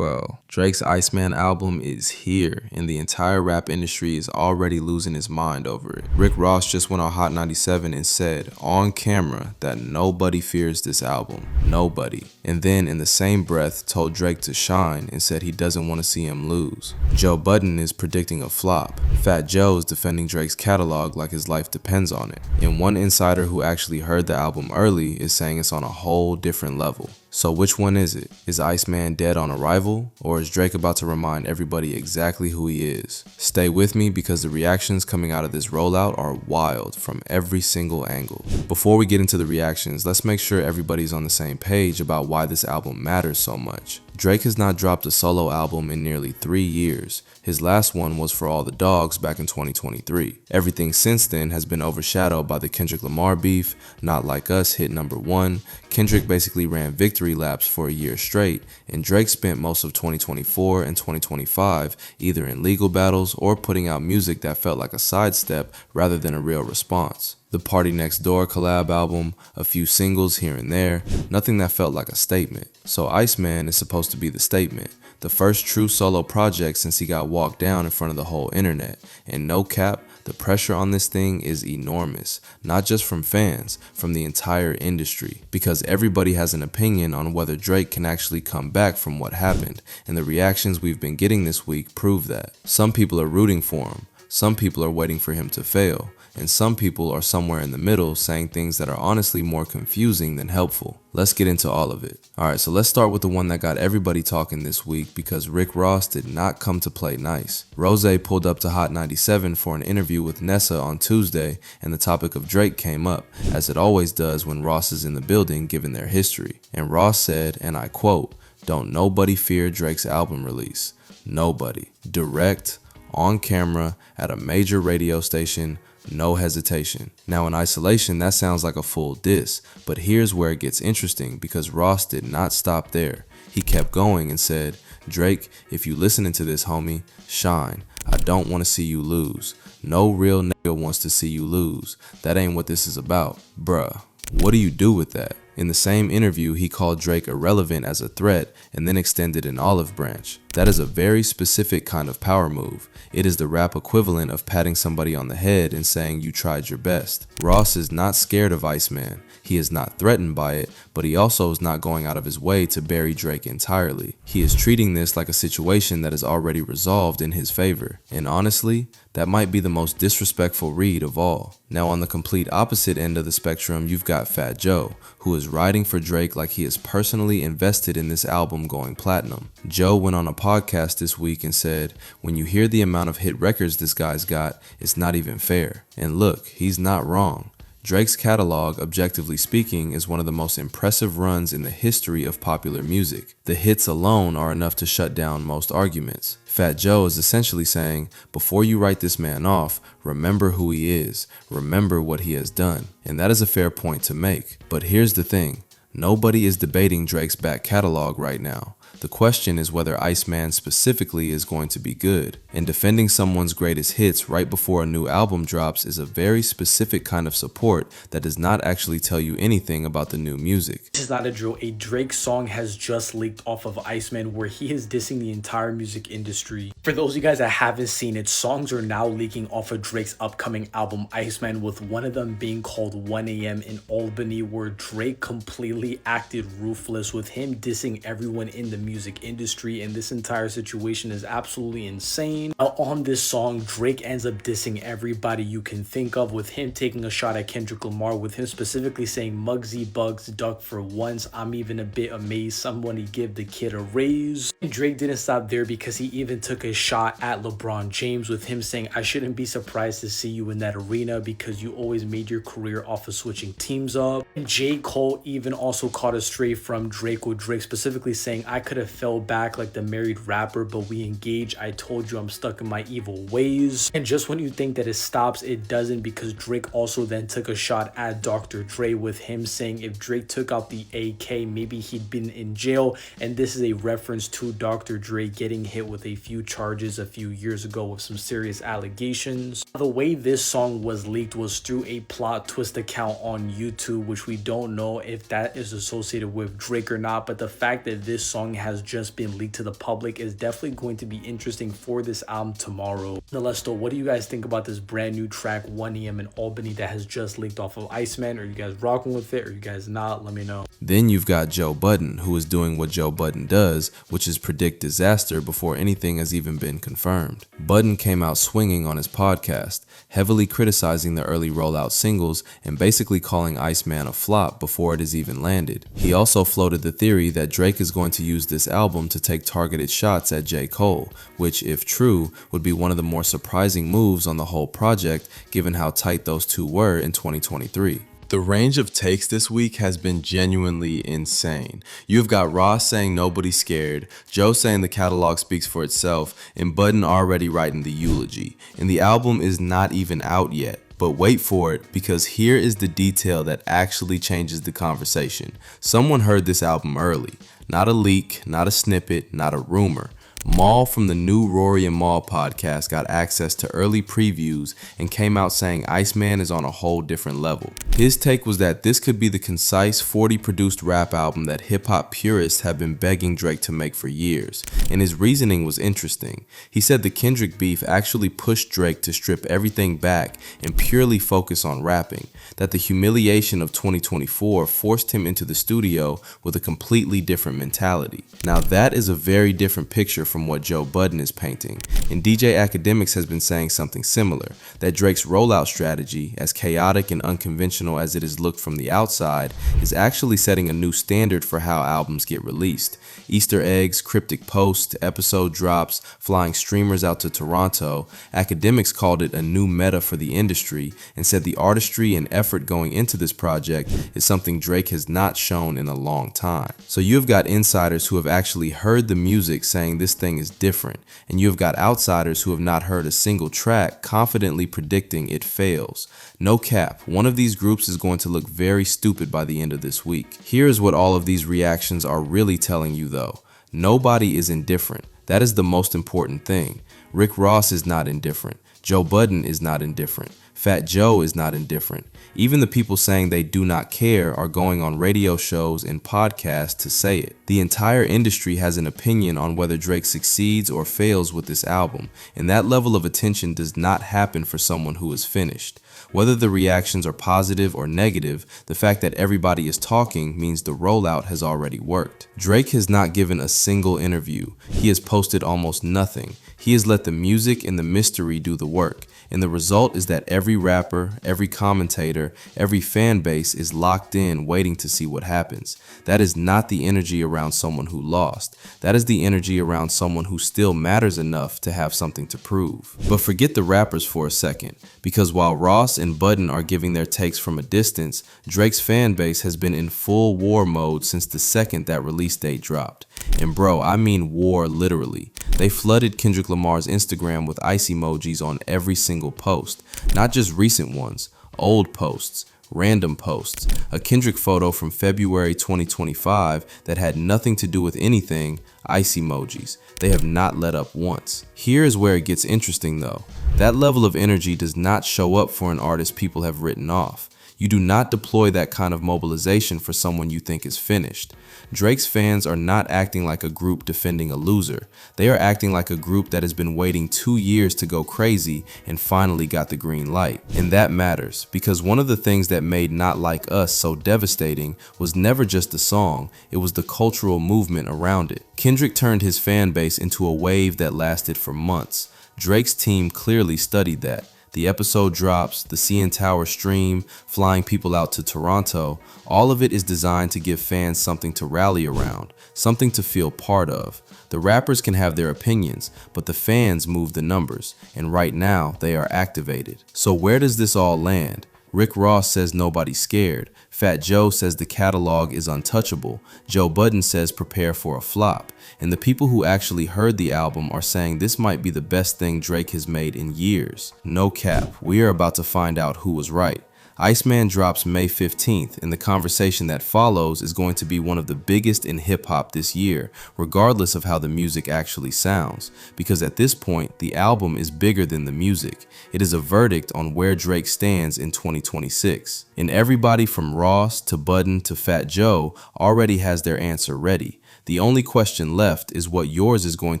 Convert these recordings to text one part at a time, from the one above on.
Bro, Drake's Iceman album is here, and the entire rap industry is already losing its mind over it. Rick Ross just went on Hot 97 and said, on camera, that nobody fears this album. Nobody. And then, in the same breath, told Drake to shine and said he doesn't want to see him lose. Joe Budden is predicting a flop. Fat Joe is defending Drake's catalog like his life depends on it. And one insider who actually heard the album early is saying it's on a whole different level. So which one is it? Is Iceman dead on arrival, or is Drake about to remind everybody exactly who he is? Stay with me because the reactions coming out of this rollout are wild from every single angle. Before we get into the reactions, let's make sure everybody's on the same page about why this album matters so much. Drake has not dropped a solo album in nearly 3 years. His last one was For All the Dogs back in 2023. Everything since then has been overshadowed by the Kendrick Lamar beef. Not Like Us hit #1. Kendrick basically ran victory laps for a year straight, and Drake spent most of 2024 and 2025 either in legal battles or putting out music that felt like a sidestep rather than a real response. The Party Next Door collab album, a few singles here and there, nothing that felt like a statement. So Iceman is supposed to be the statement, the first true solo project since he got walked down in front of the whole internet. And no cap, the pressure on this thing is enormous, not just from fans, from the entire industry, because everybody has an opinion on whether Drake can actually come back from what happened, and the reactions we've been getting this week prove that. Some people are rooting for him, some people are waiting for him to fail, and some people are somewhere in the middle saying things that are honestly more confusing than helpful. Let's get into all of it. Alright, so let's start with the one that got everybody talking this week because Rick Ross did not come to play nice. Rose pulled up to Hot 97 for an interview with Nessa on Tuesday, and the topic of Drake came up, as it always does when Ross is in the building given their history. And Ross said, and I quote, "Don't nobody fear Drake's album release. Nobody. Direct, on camera, at a major radio station, no hesitation." Now in isolation, that sounds like a full diss, but here's where it gets interesting because Ross did not stop there. He kept going and said, "Drake, if you listening to this, homie, shine. I don't want to see you lose. No real nigga wants to see you lose. That ain't what this is about. Bruh." What do you do with that? In the same interview, he called Drake irrelevant as a threat and then extended an olive branch. That is a very specific kind of power move. It is the rap equivalent of patting somebody on the head and saying you tried your best. Ross is not scared of Iceman. He is not threatened by it, but he also is not going out of his way to bury Drake entirely. He is treating this like a situation that is already resolved in his favor. And honestly, that might be the most disrespectful read of all. Now on the complete opposite end of the spectrum, you've got Fat Joe, who is riding for Drake like he is personally invested in this album going platinum. Joe went on a podcast this week and said, "When you hear the amount of hit records this guy's got, it's not even fair." And look, he's not wrong. Drake's catalog, objectively speaking, is one of the most impressive runs in the history of popular music. The hits alone are enough to shut down most arguments. Fat Joe is essentially saying, before you write this man off, remember who he is, remember what he has done. And that is a fair point to make. But here's the thing, nobody is debating Drake's back catalog right now. The question is whether Iceman specifically is going to be good. And defending someone's greatest hits right before a new album drops is a very specific kind of support that does not actually tell you anything about the new music. This is not a drill. A Drake song has just leaked off of Iceman where he is dissing the entire music industry. For those of you guys that haven't seen it, songs are now leaking off of Drake's upcoming album Iceman, with one of them being called 1 AM in Albany, where Drake completely acted ruthless with him dissing everyone in the music industry, and this entire situation is absolutely insane. Now on this song, Drake ends up dissing everybody you can think of, with him taking a shot at Kendrick Lamar, with him specifically saying Muggsy Bugs duck for once. I'm even a bit amazed somebody give the kid a raise. And Drake didn't stop there because he even took a shot at LeBron James, with him saying, "I shouldn't be surprised to see you in that arena because you always made your career off of switching teams up." And J. Cole even also caught a stray from Drake, with Drake specifically saying, "I could have fell back like the married rapper, but we engaged. I told you I'm stuck in my evil ways." And just when you think that it stops, it doesn't, because Drake also then took a shot at Dr. Dre, with him saying if Drake took out the AK, maybe he'd been in jail. And this is a reference to Dr. Dre getting hit with a few charges a few years ago with some serious allegations. The way this song was leaked was through a plot twist account on YouTube, which we don't know if that is associated with Drake or not, but the fact that this song has just been leaked to the public is definitely going to be interesting for this album tomorrow. Nonetheless though, what do you guys think about this brand new track 1am in Albany that has just leaked off of Iceman? Are you guys rocking with it? Are you guys not? Let me know. Then you've got Joe Budden, who is doing what Joe Budden does, which is predict disaster before anything has even been confirmed. Budden came out swinging on his podcast, heavily criticizing the early rollout singles and basically calling Iceman a flop before it has even landed. He also floated the theory that Drake is going to use this album to take targeted shots at J. Cole, which, if true, would be one of the more surprising moves on the whole project given how tight those two were in 2023. The range of takes this week has been genuinely insane. You've got Ross saying nobody's scared, Joe saying the catalog speaks for itself, and Budden already writing the eulogy. And the album is not even out yet. But wait for it, because here is the detail that actually changes the conversation. Someone heard this album early. Not a leak, not a snippet, not a rumor. Maul from the new Rory and Maul podcast got access to early previews and came out saying Iceman is on a whole different level. His take was that this could be the concise 40 produced rap album that hip-hop purists have been begging Drake to make for years, and his reasoning was interesting. He said the Kendrick beef actually pushed Drake to strip everything back and purely focus on rapping, that the humiliation of 2024 forced him into the studio with a completely different mentality. Now that is a very different picture from what Joe Budden is painting, and DJ Academics has been saying something similar, that Drake's rollout strategy, as chaotic and unconventional as it has looked from the outside, is actually setting a new standard for how albums get released. Easter eggs, cryptic posts, episode drops, flying streamers out to Toronto. Academics called it a new meta for the industry and said the artistry and effort going into this project is something Drake has not shown in a long time. So you've got insiders who have actually heard the music saying this thing is different, and you've got outsiders who have not heard a single track confidently predicting it fails. No cap, one of these groups is going to look very stupid by the end of this week. Here's what all of these reactions are really telling you though. Nobody is indifferent. That is the most important thing. Rick Ross is not indifferent. Joe Budden is not indifferent. Fat Joe is not indifferent. Even the people saying they do not care are going on radio shows and podcasts to say it. The entire industry has an opinion on whether Drake succeeds or fails with this album, and that level of attention does not happen for someone who is finished. Whether the reactions are positive or negative, the fact that everybody is talking means the rollout has already worked. Drake has not given a single interview. He has posted almost nothing. He has let the music and the mystery do the work. And the result is that every rapper, every commentator, every fan base is locked in waiting to see what happens. That is not the energy around someone who lost. That is the energy around someone who still matters enough to have something to prove. But forget the rappers for a second, because while Ross and Budden are giving their takes from a distance, Drake's fan base has been in full war mode since the second that release date dropped. And bro, I mean war literally. They flooded Kendrick Lamar's Instagram with ice emojis on every single post, not just recent ones, old posts, random posts, a Kendrick photo from February 2025 that had nothing to do with anything, ice emojis. They have not let up once. Here is where it gets interesting though. That level of energy does not show up for an artist people have written off. You do not deploy that kind of mobilization for someone you think is finished. Drake's fans are not acting like a group defending a loser. They are acting like a group that has been waiting 2 years to go crazy and finally got the green light. And that matters, because one of the things that made Not Like Us so devastating was never just the song, it was the cultural movement around it. Kendrick turned his fan base into a wave that lasted for months. Drake's team clearly studied that. The episode drops, the CN Tower stream, flying people out to Toronto, all of it is designed to give fans something to rally around, something to feel part of. The rappers can have their opinions, but the fans move the numbers, and right now they are activated. So where does this all land? Rick Ross says nobody's scared. Fat Joe says the catalog is untouchable. Joe Budden says prepare for a flop. And the people who actually heard the album are saying this might be the best thing Drake has made in years. No cap, we are about to find out who was right. Iceman drops May 15th, and the conversation that follows is going to be one of the biggest in hip-hop this year, regardless of how the music actually sounds, because at this point, the album is bigger than the music. It is a verdict on where Drake stands in 2026. And everybody from Ross to Budden to Fat Joe already has their answer ready. The only question left is what yours is going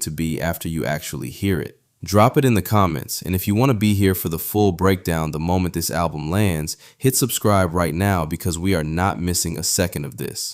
to be after you actually hear it. Drop it in the comments, and if you want to be here for the full breakdown the moment this album lands, hit subscribe right now because we are not missing a second of this.